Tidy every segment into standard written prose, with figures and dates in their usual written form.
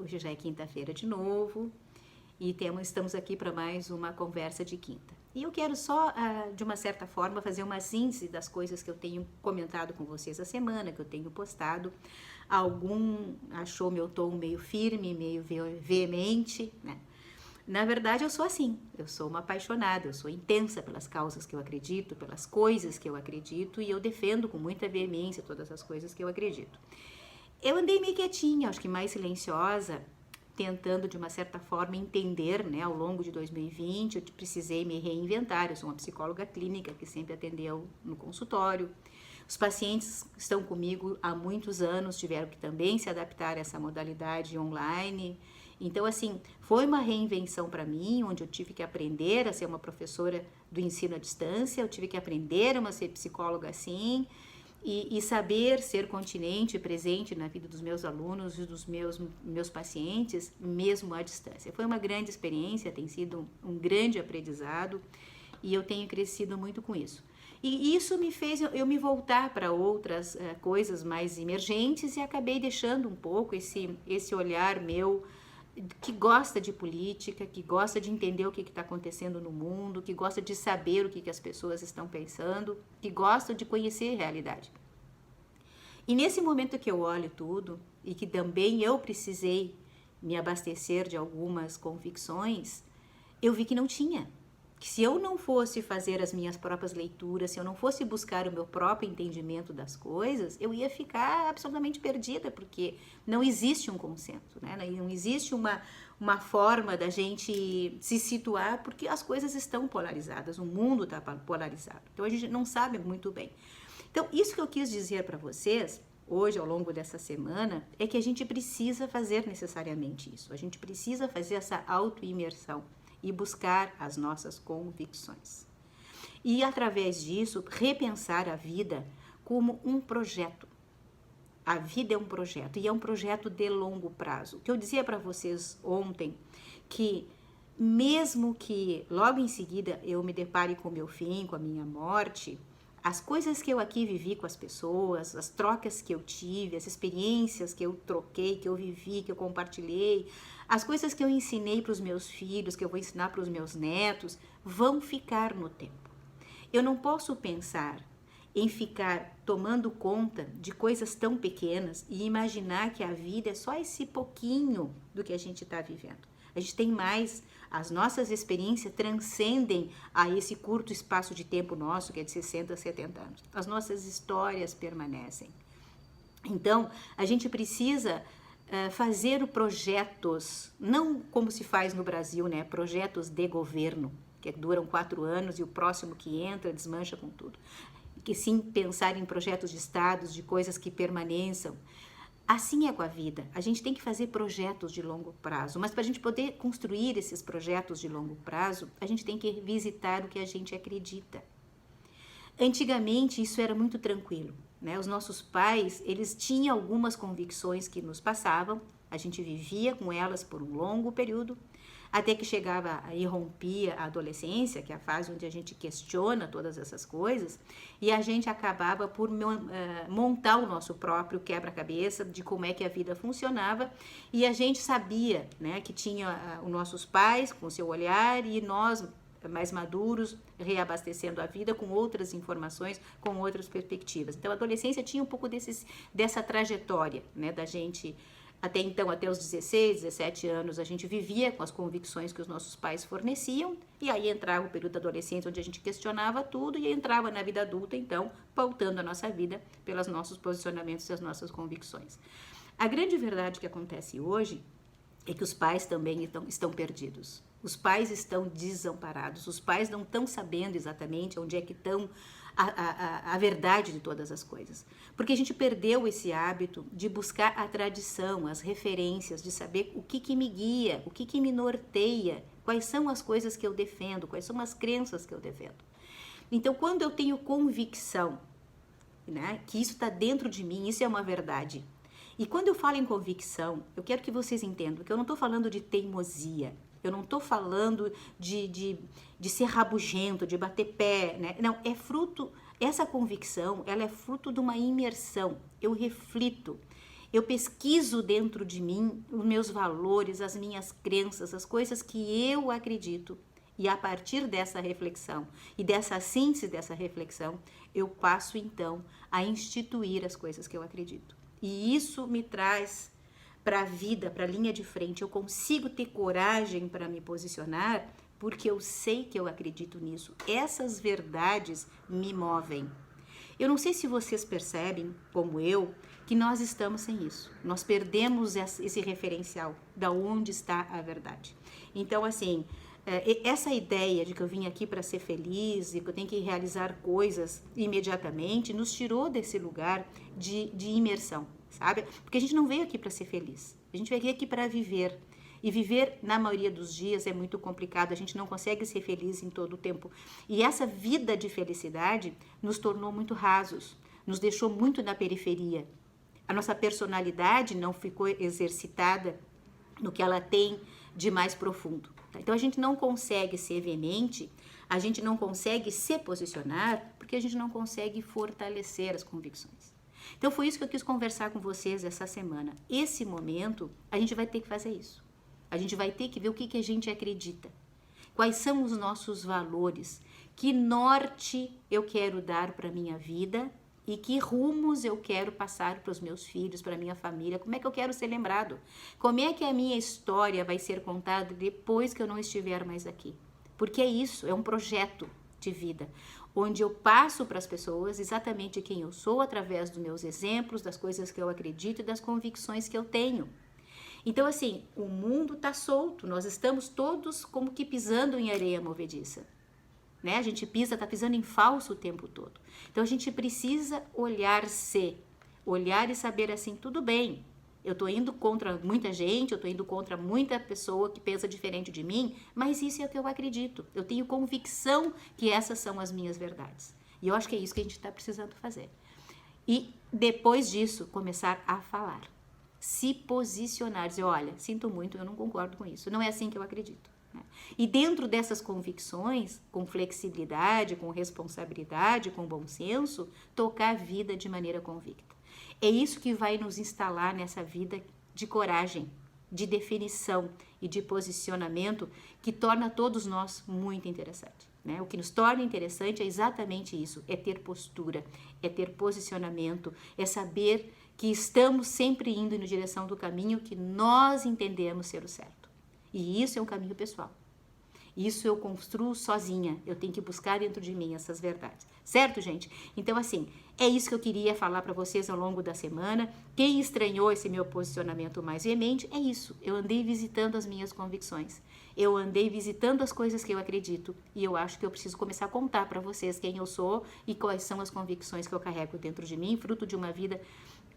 Hoje já é quinta-feira de novo e estamos aqui para mais uma conversa de quinta. E eu quero só, de uma certa forma, fazer uma síntese das coisas que eu tenho comentado com vocês a semana, que eu tenho postado. Algum achou meu tom meio firme, meio veemente, né? Na verdade, eu sou assim, eu sou uma apaixonada, eu sou intensa pelas causas que eu acredito, pelas coisas que eu acredito e eu defendo com muita veemência todas as coisas que eu acredito. Eu andei meio quietinha, acho que mais silenciosa, tentando de uma certa forma entender, né, ao longo de 2020, eu precisei me reinventar, eu sou uma psicóloga clínica que sempre atendeu no consultório. Os pacientes que estão comigo há muitos anos tiveram que também se adaptar a essa modalidade online. Então, assim, foi uma reinvenção para mim, onde eu tive que aprender a ser uma professora do ensino à distância, eu tive que aprender a ser psicóloga assim, e saber ser continente e presente na vida dos meus alunos e dos meus pacientes, mesmo à distância. Foi uma grande experiência, tem sido um grande aprendizado, e eu tenho crescido muito com isso. E isso me fez eu me voltar para outras coisas mais emergentes e acabei deixando um pouco esse olhar meu que gosta de política, que gosta de entender o que está acontecendo no mundo, que gosta de saber o que as pessoas estão pensando, que gosta de conhecer a realidade. E nesse momento que eu olho tudo, e que também eu precisei me abastecer de algumas convicções, eu vi que não tinha. Que se eu não fosse fazer as minhas próprias leituras, se eu não fosse buscar o meu próprio entendimento das coisas, eu ia ficar absolutamente perdida, porque não existe um consenso, né? Não existe uma forma da gente se situar, porque as coisas estão polarizadas, o mundo está polarizado. Então a gente não sabe muito bem. Então isso que eu quis dizer para vocês hoje, ao longo dessa semana, é que a gente precisa fazer necessariamente isso. A gente precisa fazer essa auto-imersão e buscar as nossas convicções. E, através disso, repensar a vida como um projeto. A vida é um projeto, e é um projeto de longo prazo. O que eu dizia para vocês ontem, que mesmo que logo em seguida eu me depare com o meu fim, com a minha morte, as coisas que eu aqui vivi com as pessoas, as trocas que eu tive, as experiências que eu troquei, que eu vivi, que eu compartilhei, as coisas que eu ensinei para os meus filhos, que eu vou ensinar para os meus netos, vão ficar no tempo. Eu não posso pensar em ficar tomando conta de coisas tão pequenas e imaginar que a vida é só esse pouquinho do que a gente está vivendo. A gente tem mais, as nossas experiências transcendem a esse curto espaço de tempo nosso, que é de 60 a 70 anos. As nossas histórias permanecem. Então, a gente precisa fazer projetos, não como se faz no Brasil, né? Projetos de governo, que duram 4 anos e o próximo que entra desmancha com tudo. Que sim, pensar em projetos de estados, de coisas que permaneçam. Assim é com a vida, a gente tem que fazer projetos de longo prazo, mas para a gente poder construir esses projetos de longo prazo, a gente tem que visitar o que a gente acredita. Antigamente isso era muito tranquilo, né? Os nossos pais, eles tinham algumas convicções que nos passavam, a gente vivia com elas por um longo período, até que chegava e rompia a adolescência, que é a fase onde a gente questiona todas essas coisas, e a gente acabava por montar o nosso próprio quebra-cabeça de como é que a vida funcionava, e a gente sabia, né, que tinha os nossos pais com o seu olhar e nós mais maduros, reabastecendo a vida com outras informações, com outras perspectivas. Então a adolescência tinha um pouco dessa trajetória, né, da gente. Até então, até os 16, 17 anos, a gente vivia com as convicções que os nossos pais forneciam, e aí entrava o período da adolescência, onde a gente questionava tudo, e entrava na vida adulta, então, pautando a nossa vida pelos nossos posicionamentos e as nossas convicções. A grande verdade que acontece hoje é que os pais também estão perdidos. Os pais estão desamparados, os pais não estão sabendo exatamente onde é que estão a verdade de todas as coisas. Porque a gente perdeu esse hábito de buscar a tradição, as referências, de saber o que me guia, o que me norteia, quais são as coisas que eu defendo, quais são as crenças que eu defendo. Então, quando eu tenho convicção, né, que isso está dentro de mim, isso é uma verdade. E quando eu falo em convicção, eu quero que vocês entendam que eu não estou falando de teimosia, eu não estou falando de ser rabugento, de bater pé, né? Não, é fruto, essa convicção, ela é fruto de uma imersão. Eu reflito, Eu pesquiso dentro de mim os meus valores, as minhas crenças, as coisas que eu acredito. E a partir dessa reflexão e dessa síntese dessa reflexão, eu passo então a instituir as coisas que eu acredito. E isso me traz para a vida, para a linha de frente. Eu consigo ter coragem para me posicionar porque eu sei que eu acredito nisso. Essas verdades me movem. Eu não sei se vocês percebem, como eu, que nós estamos sem isso. Nós perdemos esse referencial, da onde está a verdade. Então, assim, essa ideia de que eu vim aqui para ser feliz e que eu tenho que realizar coisas imediatamente, nos tirou desse lugar de imersão, sabe? Porque a gente não veio aqui para ser feliz, a gente veio aqui para viver. E viver, na maioria dos dias, é muito complicado, a gente não consegue ser feliz em todo o tempo. E essa vida de felicidade nos tornou muito rasos, nos deixou muito na periferia. A nossa personalidade não ficou exercitada no que ela tem de mais profundo. Então, a gente não consegue ser veemente, a gente não consegue se posicionar, porque a gente não consegue fortalecer as convicções. Então, foi isso que eu quis conversar com vocês essa semana. Esse momento, a gente vai ter que fazer isso. A gente vai ter que ver o que a gente acredita. Quais são os nossos valores? Que norte eu quero dar para a minha vida e que rumos eu quero passar para os meus filhos, para a minha família? Como é que eu quero ser lembrado? Como é que a minha história vai ser contada depois que eu não estiver mais aqui? Porque é isso, é um projeto de vida, onde eu passo para as pessoas exatamente quem eu sou através dos meus exemplos, das coisas que eu acredito e das convicções que eu tenho. Então, assim, o mundo está solto, nós estamos todos como que pisando em areia movediça, né? A gente está pisando em falso o tempo todo. Então, a gente precisa olhar-se, olhar e saber assim, tudo bem, eu estou indo contra muita gente, eu estou indo contra muita pessoa que pensa diferente de mim, mas isso é o que eu acredito. Eu tenho convicção que essas são as minhas verdades. E eu acho que é isso que a gente está precisando fazer. E depois disso, começar a falar. Se posicionar, dizer, olha, sinto muito, eu não concordo com isso, não é assim que eu acredito. Né? E dentro dessas convicções, com flexibilidade, com responsabilidade, com bom senso, tocar a vida de maneira convicta. É isso que vai nos instalar nessa vida de coragem, de definição e de posicionamento que torna todos nós muito interessantes. Né? O que nos torna interessante é exatamente isso, é ter postura, é ter posicionamento, é saber que estamos sempre indo na direção do caminho que nós entendemos ser o certo. E isso é um caminho pessoal. Isso eu construo sozinha. Eu tenho que buscar dentro de mim essas verdades. Certo, gente? Então, assim, é isso que eu queria falar para vocês ao longo da semana. Quem estranhou esse meu posicionamento mais veemente, é isso. Eu andei visitando as minhas convicções. Eu andei visitando as coisas que eu acredito. E eu acho que eu preciso começar a contar para vocês quem eu sou e quais são as convicções que eu carrego dentro de mim, fruto de uma vida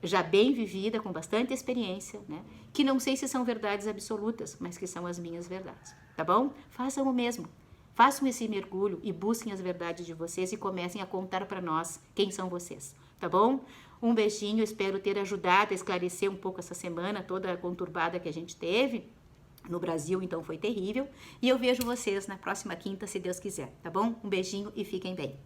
já bem vivida, com bastante experiência, né? Que não sei se são verdades absolutas, mas que são as minhas verdades, tá bom? Façam o mesmo. Façam esse mergulho e busquem as verdades de vocês e comecem a contar para nós quem são vocês, tá bom? Um beijinho, espero ter ajudado a esclarecer um pouco essa semana toda conturbada que a gente teve. No Brasil, então, foi terrível. E eu vejo vocês na próxima quinta, se Deus quiser, tá bom? Um beijinho e fiquem bem.